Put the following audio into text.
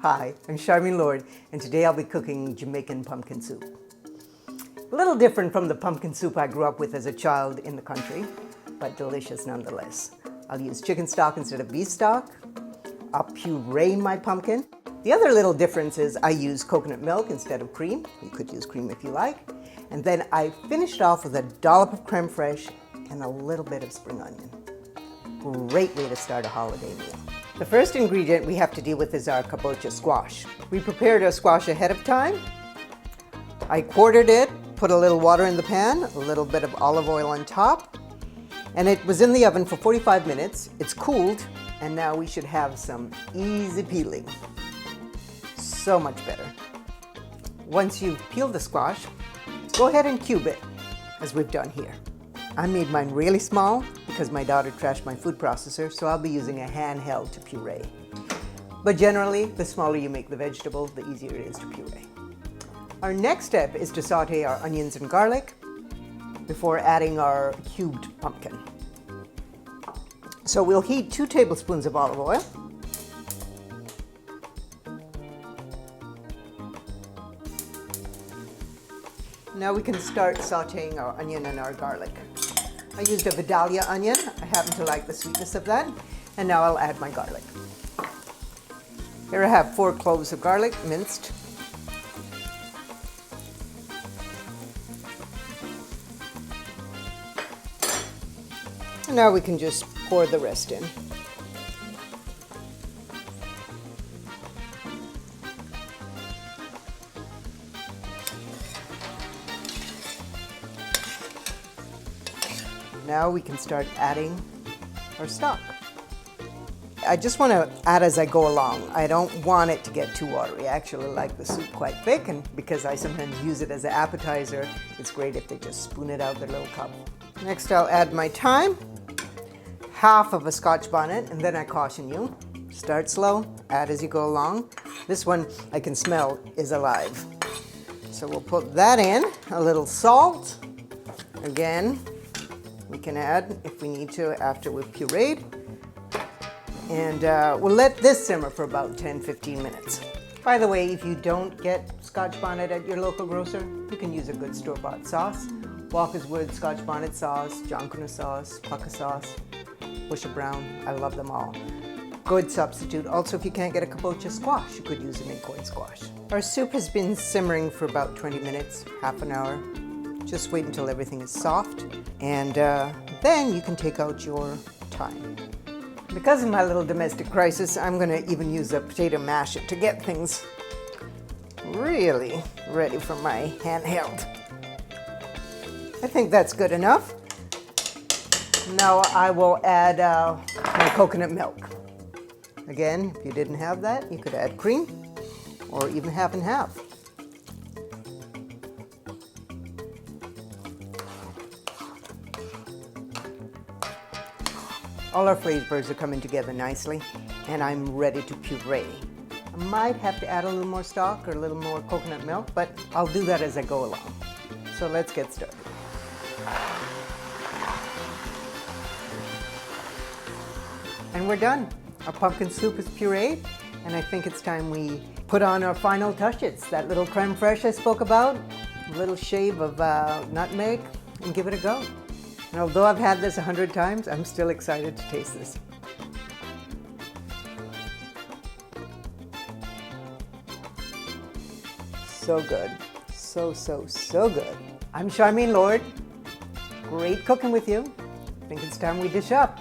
Hi, I'm Charmaine Lord, and today I'll be cooking Jamaican pumpkin soup. A little different from the pumpkin soup I grew up with as a child in the country, but delicious nonetheless. I'll use chicken stock instead of beef stock. I'll puree my pumpkin. The other little difference is I use coconut milk instead of cream. You could use cream if you like. And then I finished off with a dollop of creme fraiche and a little bit of spring onion. Great way to start a holiday meal. The first ingredient we have to deal with is our kabocha squash. We prepared our squash ahead of time. I quartered it, put a little water in the pan, a little bit of olive oil on top, and it was in the oven for 45 minutes. It's cooled, and now we should have some easy peeling. So much better. Once you've peeled the squash, go ahead and cube it, as we've done here. I made mine really small because my daughter trashed my food processor, so I'll be using a handheld to puree. But generally, the smaller you make the vegetable, the easier it is to puree. Our next step is to saute our onions and garlic before adding our cubed pumpkin. So we'll heat 2 tablespoons of olive oil. Now we can start sauteing our onion and our garlic. I used a Vidalia onion. I happen to like the sweetness of that. And now I'll add my garlic. Here I have 4 cloves of garlic minced. And now we can just pour the rest in. Now we can start adding our stock. I just want to add as I go along. I don't want it to get too watery. I actually like the soup quite thick, and because I sometimes use it as an appetizer, it's great if they just spoon it out their little cup. Next I'll add my thyme, half of a Scotch bonnet, and then I caution you, start slow, add as you go along. This one I can smell is alive. So we'll put that in, a little salt, again. We can add if we need to after we've pureed. And we'll let this simmer for about 10-15 minutes. By the way, if you don't get Scotch bonnet at your local grocer, you can use a good store-bought sauce. Walker's Wood Scotch bonnet sauce, John Cuna sauce, Pucka sauce, Busher Brown. I love them all. Good substitute. Also, if you can't get a kabocha squash, you could use an acorn squash. Our soup has been simmering for about 20 minutes, half an hour. Just wait until everything is soft, and then you can take out your thyme. Because of my little domestic crisis, I'm going to even use a potato masher to get things really ready for my handheld. I think that's good enough. Now I will add my coconut milk. Again, if you didn't have that, you could add cream or even half and half. All our flavors are coming together nicely, and I'm ready to puree. I might have to add a little more stock or a little more coconut milk, but I'll do that as I go along. So let's get started. And we're done. Our pumpkin soup is pureed, and I think it's time we put on our final touches. That little creme fraiche I spoke about, a little shave of nutmeg, and give it a go. And although I've had this 100 times, I'm still excited to taste this. So good. So good. I'm Charmaine Lord. Great cooking with you. I think it's time we dish up.